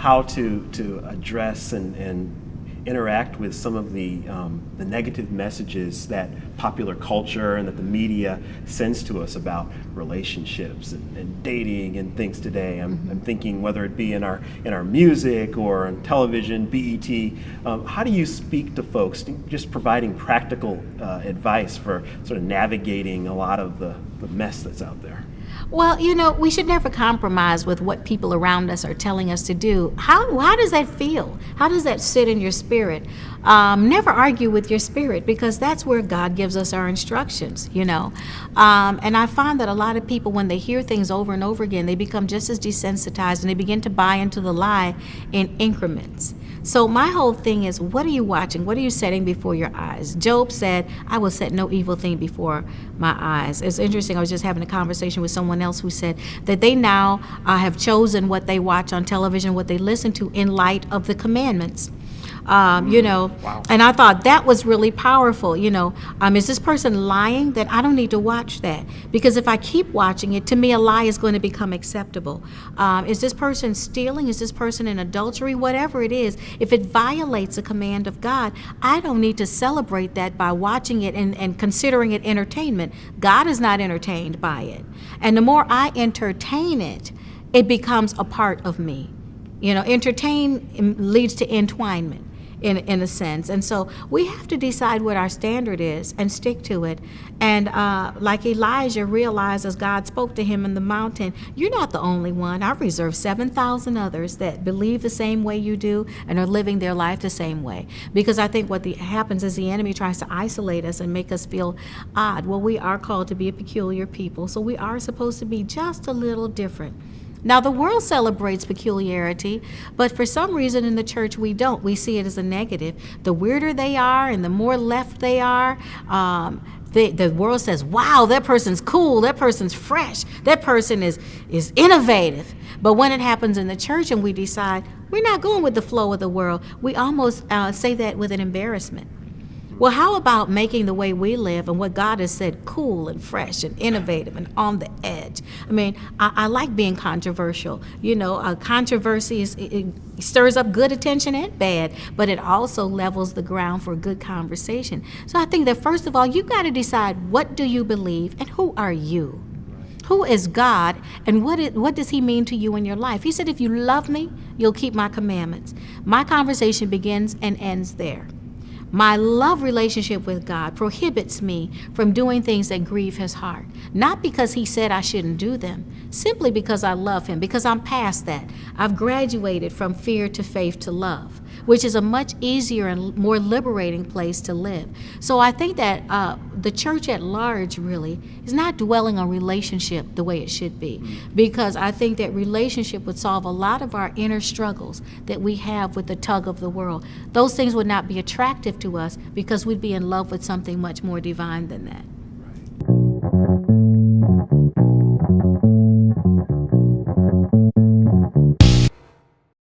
how to address and interact with some of the negative messages that popular culture and that the media sends to us about relationships and dating and things today. I'm thinking whether it be in our music or on television, BET. How do you speak to folks, just providing practical advice for sort of navigating a lot of the mess that's out there? Well, we should never compromise with what people around us are telling us to do. How does that feel? How does that sit in your spirit? Never argue with your spirit, because that's where God gives us our instructions, And I find that a lot of people, when they hear things over and over again, they become just as desensitized and they begin to buy into the lie in increments. So my whole thing is, what are you watching? What are you setting before your eyes? Job said, I will set no evil thing before my eyes. It's interesting. I was just having a conversation with someone else who said that they now have chosen what they watch on television, what they listen to, in light of the commandments. Wow. And I thought that was really powerful. Is this person lying? Then I don't need to watch that, because if I keep watching it, to me, a lie is going to become acceptable. Is this person stealing? Is this person in adultery? Whatever it is, if it violates a command of God, I don't need to celebrate that by watching it and considering it entertainment. God is not entertained by it. And the more I entertain it, it becomes a part of me. Entertain leads to entwinement. In a sense. And so we have to decide what our standard is and stick to it. And like Elijah realized as God spoke to him in the mountain, you're not the only one. I've reserved 7,000 others that believe the same way you do and are living their life the same way. Because I think what happens is the enemy tries to isolate us and make us feel odd. Well, we are called to be a peculiar people, so we are supposed to be just a little different. Now, the world celebrates peculiarity, but for some reason in the church we don't. We see it as a negative. The weirder they are and the more left they are, the world says, wow, that person's cool, that person's fresh, that person is innovative. But when it happens in the church and we decide we're not going with the flow of the world, we almost say that with an embarrassment. Well, how about making the way we live and what God has said cool and fresh and innovative and on the edge? I mean, I like being controversial. Controversy it stirs up good attention and bad, but it also levels the ground for good conversation. So I think that first of all, you've got to decide, what do you believe and who are you? Who is God, and what does he mean to you in your life? He said, if you love me, you'll keep my commandments. My conversation begins and ends there. My love relationship with God prohibits me from doing things that grieve his heart. Not because he said I shouldn't do them, simply because I love him, because I'm past that. I've graduated from fear to faith to love, which is a much easier and more liberating place to live. So I think that the church at large really is not dwelling on relationship the way it should be, because I think that relationship would solve a lot of our inner struggles that we have with the tug of the world. Those things would not be attractive to us because we'd be in love with something much more divine than that.